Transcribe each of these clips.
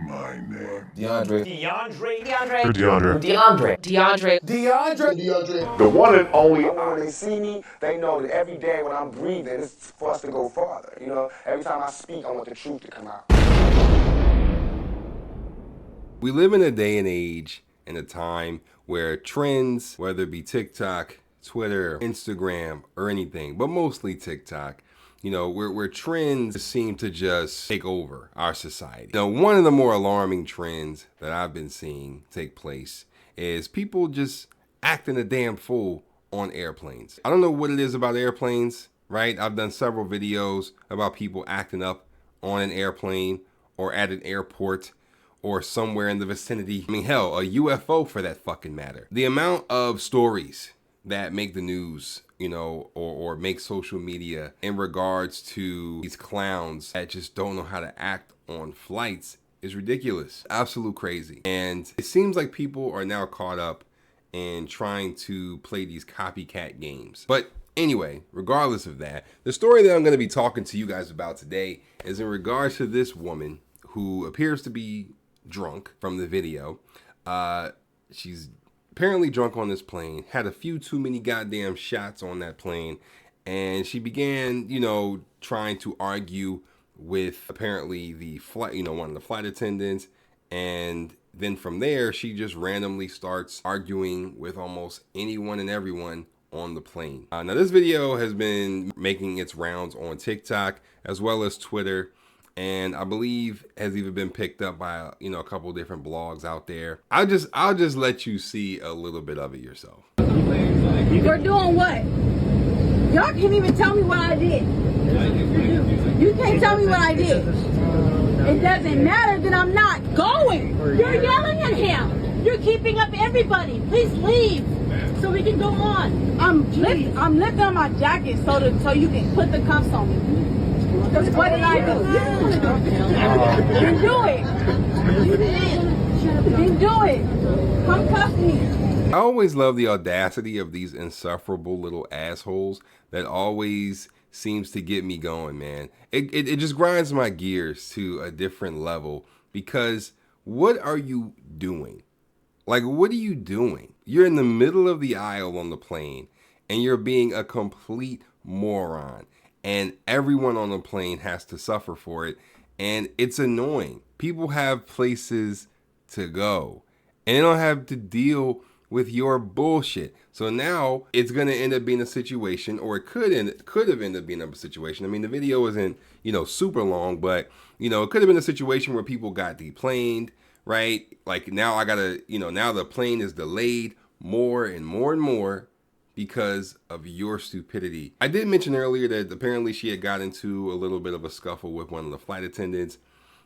My name. DeOndre. DeOndre. The one and only. When they see me, they know that every day when I'm breathing, it's for us to go farther. You know, every time I speak, I want the truth to come out. We live in a day and age and a time where trends, whether it be TikTok, Twitter, Instagram, or anything, but mostly TikTok, you know, where trends seem to just take over our society. Now, one of the more alarming trends that I've been seeing take place is people just acting a damn fool on airplanes. I don't know what it is about airplanes, right? I've done several videos about people acting up on an airplane or at an airport or somewhere in the vicinity. I mean, hell, a UFO for that fucking matter. The amount of stories that make the news, you know, or make social media in regards to these clowns that just don't know how to act on flights is ridiculous. Absolute crazy. And it seems like people are now caught up in trying to play these copycat games. But anyway, regardless of that, the story that I'm going to be talking to you guys about today is in regards to this woman who appears to be drunk from the video. She's apparently drunk on this plane, had a few too many goddamn shots on that plane, and she began, you know, trying to argue with apparently the flight, you know, one of the flight attendants, and then from there she just randomly starts arguing with almost anyone and everyone on the plane. Now this video has been making its rounds on TikTok as well as Twitter, and I believe has even been picked up by, you know, a couple of different blogs out there. I'll just let you see a little bit of it yourself. You're doing what? Y'all can't even tell me what I did. You can't tell me what I did. It doesn't matter that I'm not going. You're yelling at him. You're keeping up everybody. Please leave so we can go on. I'm lifting on my jacket so you can put the cuffs on me. Because what did I do? You do it. You do it. Come cuff me. I always love the audacity of these insufferable little assholes that always seems to get me going, man. It just grinds my gears to a different level, because what are you doing? Like, what are you doing? You're in the middle of the aisle on the plane and you're being a complete moron, and everyone on the plane has to suffer for it, and it's annoying. People have places to go and they don't have to deal with your bullshit. So now it's going to end up being a situation, or it could have ended up being a situation. I mean, the video isn't, you know, super long, but, you know, it could have been a situation where people got deplaned, right? Like now I gotta, you know, now the plane is delayed more and more and more because of your stupidity. I did mention earlier that apparently she had got into a little bit of a scuffle with one of the flight attendants.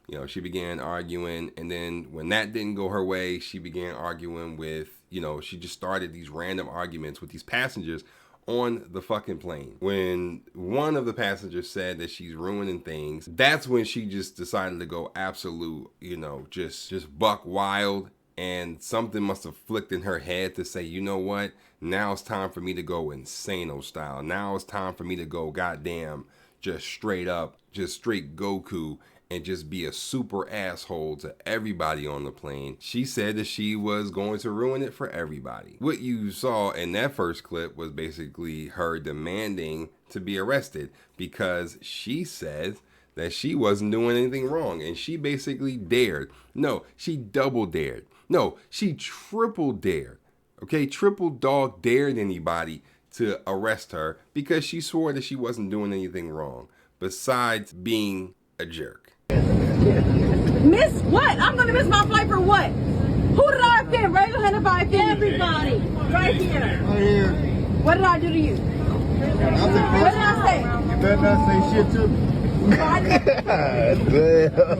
You know, she began arguing, and then when that didn't go her way, she began arguing with, you know, she just started these random arguments with these passengers on the fucking plane. When one of the passengers said that she's ruining things, that's when she just decided to go absolute, you know, just buck wild, and something must have flicked in her head to say, you know what, now it's time for me to go insano style. Now it's time for me to go goddamn just straight up, just straight Goku, and just be a super asshole to everybody on the plane. She said that she was going to ruin it for everybody. What you saw in that first clip was basically her demanding to be arrested because she said that she wasn't doing anything wrong, and she basically dared. No, she double dared. No, she triple dared. Okay, triple dog dared anybody to arrest her because she swore that she wasn't doing anything wrong besides being a jerk. Miss what? I'm gonna miss my flight for what? Who did I offend? Raise your hand if I offend everybody. Right here. Right here. What did I do to you? What did I say? You better not say shit to me.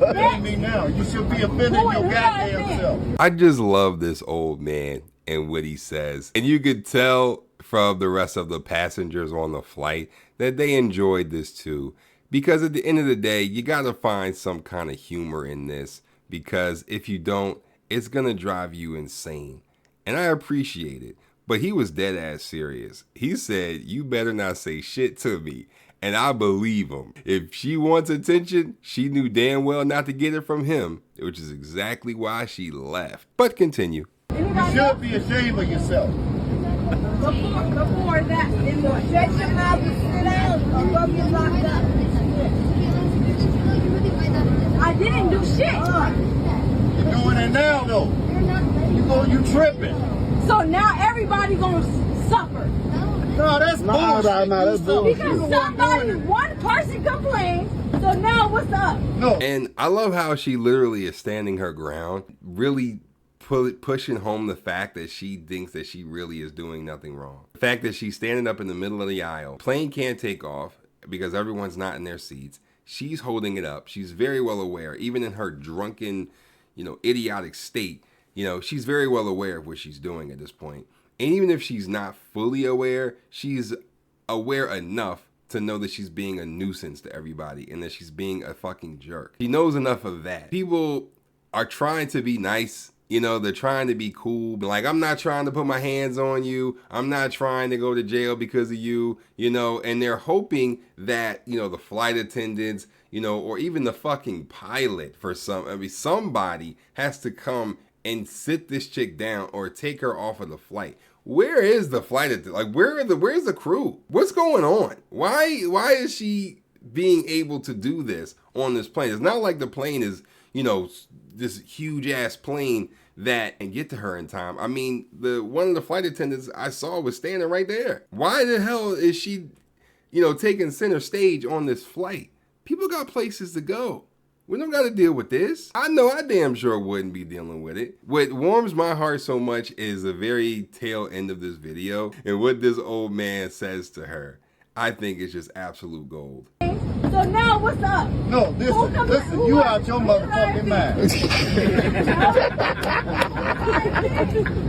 Offend me now. You should be offending your goddamn self. I just love this old man and what he says. And you could tell from the rest of the passengers on the flight that they enjoyed this too. Because at the end of the day, you got to find some kind of humor in this, because if you don't, it's going to drive you insane. And I appreciate it. But he was dead ass serious. He said, you better not say shit to me. And I believe him. If she wants attention, she knew damn well not to get it from him, which is exactly why she left. But continue. You should be ashamed of yourself. Before that, then what? Shut your mouth and sit down or go get locked up. I didn't do shit. You're doing it now, though. You tripping. So now everybody gonna suffer. No, that's bullshit. that's bullshit. Because one person complained, so now what's up? No. And I love how she literally is standing her ground, really pushing home the fact that she thinks that she really is doing nothing wrong. The fact that she's standing up in the middle of the aisle, plane can't take off because everyone's not in their seats. She's holding it up. She's very well aware, even in her drunken, idiotic state, she's very well aware of what she's doing at this point. And even if she's not fully aware, she's aware enough to know that she's being a nuisance to everybody and that she's being a fucking jerk. She knows enough of that. People are trying to be nice. They're trying to be cool. Like, I'm not trying to put my hands on you. I'm not trying to go to jail because of you, and they're hoping that, the flight attendants, or even the fucking pilot somebody has to come and sit this chick down or take her off of the flight. Where is the flight attendant? Like, where's the crew? What's going on? Why is she being able to do this on this plane? It's not like the plane is, this huge ass plane that and get to her in time. I mean, one of the flight attendants I saw was standing right there. Why the hell is she, taking center stage on this flight? People got places to go. We don't got to deal with this. I know I damn sure wouldn't be dealing with it. What warms my heart so much is the very tail end of this video and what this old man says to her. I think it's just absolute gold. So now what's up? No, listen, you out your motherfucking mind.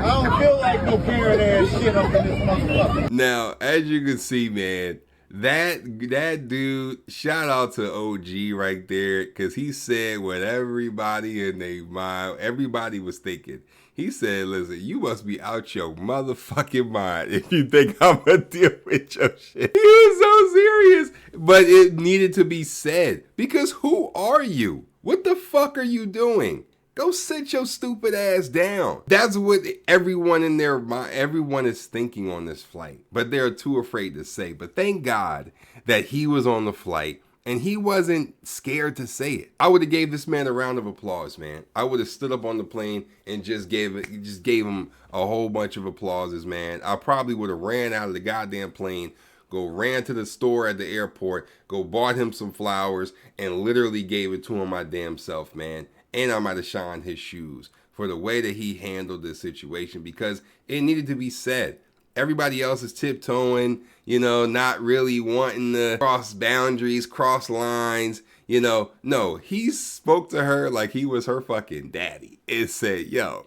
I don't feel like no carrot ass shit up in this motherfucker. Now, as you can see, man, that dude, shout out to OG right there, because he said what everybody in their mind, everybody was thinking. He said, listen, you must be out your motherfucking mind if you think I'm gonna deal with your shit. He was so serious, but it needed to be said, because who are you? What the fuck are you doing? Go sit your stupid ass down. That's what everyone in their mind, everyone is thinking on this flight, but they're too afraid to say. But thank God that he was on the flight and he wasn't scared to say it. I would have gave this man a round of applause, man. I would have stood up on the plane and just gave him a whole bunch of applauses, man. I probably would have ran out of the goddamn plane, ran to the store at the airport, bought him some flowers, and literally gave it to him my damn self, man. And I might have shined his shoes for the way that he handled this situation, because it needed to be said. Everybody else is tiptoeing, not really wanting to cross boundaries, cross lines, No, he spoke to her like he was her fucking daddy and said, yo,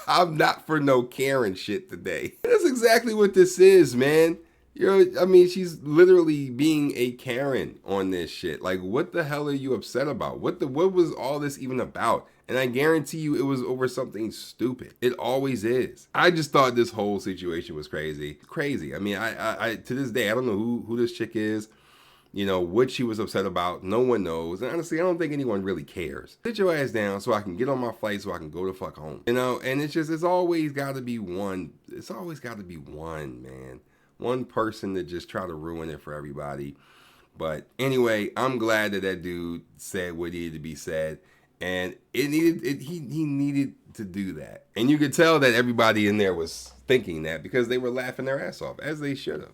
I'm not for no Karen shit today. That's exactly what this is, man. She's literally being a Karen on this shit. Like, what the hell are you upset about? What was all this even about? And I guarantee you it was over something stupid. It always is. I just thought this whole situation was crazy. Crazy. I mean, I to this day, I don't know who this chick is, what she was upset about. No one knows. And honestly, I don't think anyone really cares. Sit your ass down so I can get on my flight so I can go the fuck home. And it's always got to be one. It's always got to be one, man. One person to just try to ruin it for everybody. But anyway, I'm glad that dude said what needed to be said, and he needed to do that. And you could tell that everybody in there was thinking that, because they were laughing their ass off, as they should have,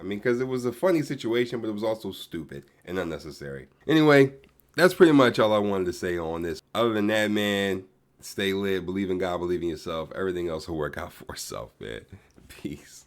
because it was a funny situation, but it was also stupid and unnecessary. Anyway, that's pretty much all I wanted to say on this. Other than that, man, stay lit, believe in God, believe in yourself. Everything else will work out for itself, man. Peace.